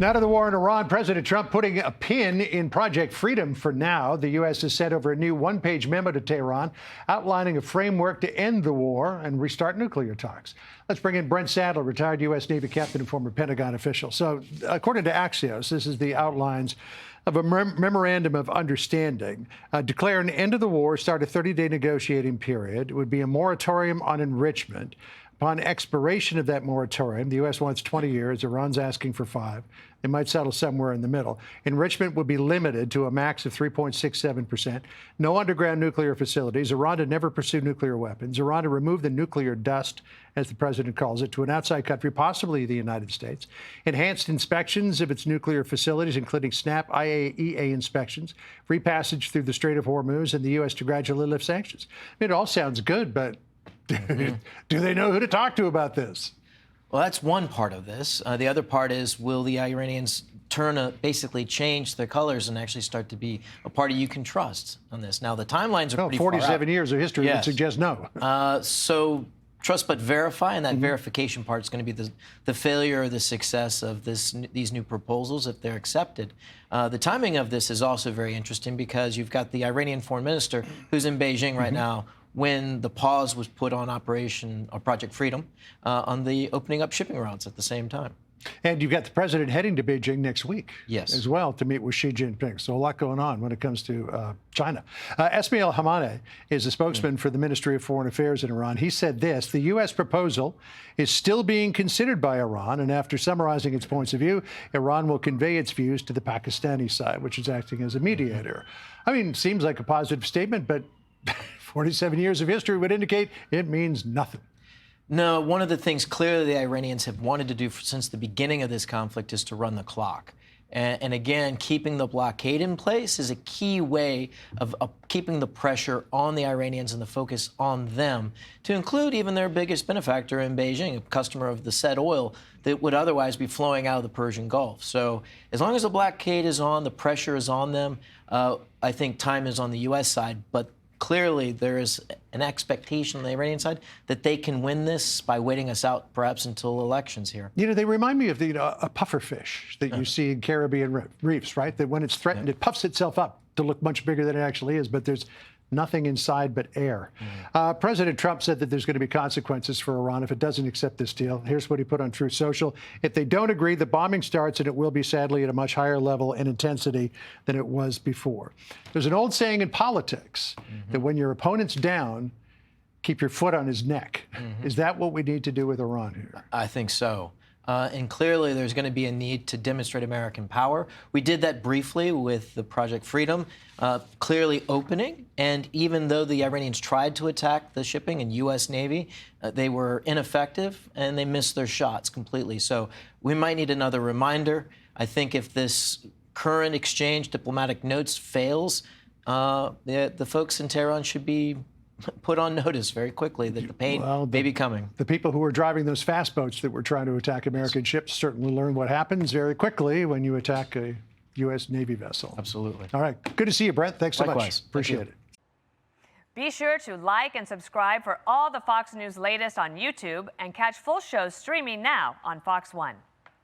Now to the war in Iran. President Trump putting a pin in Project Freedom for now. The U.S. has sent over a new one-page memo to Tehran outlining a framework to end the war and restart nuclear talks. Let's bring in Brent Sadler, retired U.S. Navy captain and former Pentagon official. So according to Axios, this is the outlines of a memorandum of understanding. Declare an end to the war, start a 30-day negotiating period. It would be a moratorium on enrichment. Upon expiration of that moratorium, the U.S. wants 20 years. Iran's asking for 5. They might settle somewhere in the middle. Enrichment would be limited to a max of 3.67%. No underground nuclear facilities. Iran to never pursue nuclear weapons. Iran to remove the nuclear dust, as the president calls it, to an outside country, possibly the United States. Enhanced inspections of its nuclear facilities, including SNAP IAEA inspections. Free passage through the Strait of Hormuz, and the U.S. to gradually lift sanctions. I mean, it all sounds good, but do they know who to talk to about this? Well, that's one part of this. The other part is, will the Iranians basically change their colors and actually start to be a party you can trust on this? Now, the timelines are pretty far out. 47 years of history would suggest no. So trust but verify, and that verification part is going to be the failure or the success of these new proposals if they're accepted. The timing of this is also very interesting because you've got the Iranian foreign minister who's in Beijing right now when the pause was put on Project Freedom on the opening up shipping routes at the same time. And you've got the president heading to Beijing next week as well to meet with Xi Jinping. So a lot going on when it comes to China. Esmail Hamane is a spokesman for the Ministry of Foreign Affairs in Iran. He said this: the U.S. proposal is still being considered by Iran, and after summarizing its points of view, Iran will convey its views to the Pakistani side, which is acting as a mediator. I mean, seems like a positive statement, but 47 years of history would indicate it means nothing. No, one of the things clearly the Iranians have wanted to do since the beginning of this conflict is to run the clock. And again, keeping the blockade in place is a key way of keeping the pressure on the Iranians and the focus on them, to include even their biggest benefactor in Beijing, a customer of the said oil that would otherwise be flowing out of the Persian Gulf. So as long as the blockade is on, the pressure is on them, I think time is on the U.S. side. But clearly, there is an expectation on the Iranian side that they can win this by waiting us out perhaps until elections here. You know, they remind me of a pufferfish that you see in Caribbean reefs, right? That when it's threatened, it puffs itself up to look much bigger than it actually is, but there's nothing inside but air. President Trump said that there's going to be consequences for Iran if it doesn't accept this deal. Here's what he put on Truth Social. If they don't agree, the bombing starts, and it will be, sadly, at a much higher level and intensity than it was before. There's an old saying in politics that when your opponent's down, keep your foot on his neck. Is that what we need to do with Iran here? I think so. And clearly, there's going to be a need to demonstrate American power. We did that briefly with the Project Freedom, clearly opening. And even though the Iranians tried to attack the shipping and U.S. Navy, they were ineffective and they missed their shots completely. So we might need another reminder. I think if this current exchange, diplomatic notes, fails, the folks in Tehran should be put on notice very quickly that the pain may be coming. The people who were driving those fast boats that were trying to attack American ships certainly learned what happens very quickly when you attack a U.S. Navy vessel. Absolutely. All right. Good to see you, Brent. Thanks so much. Appreciate it. Be sure to like and subscribe for all the Fox News latest on YouTube, and catch full shows streaming now on Fox One.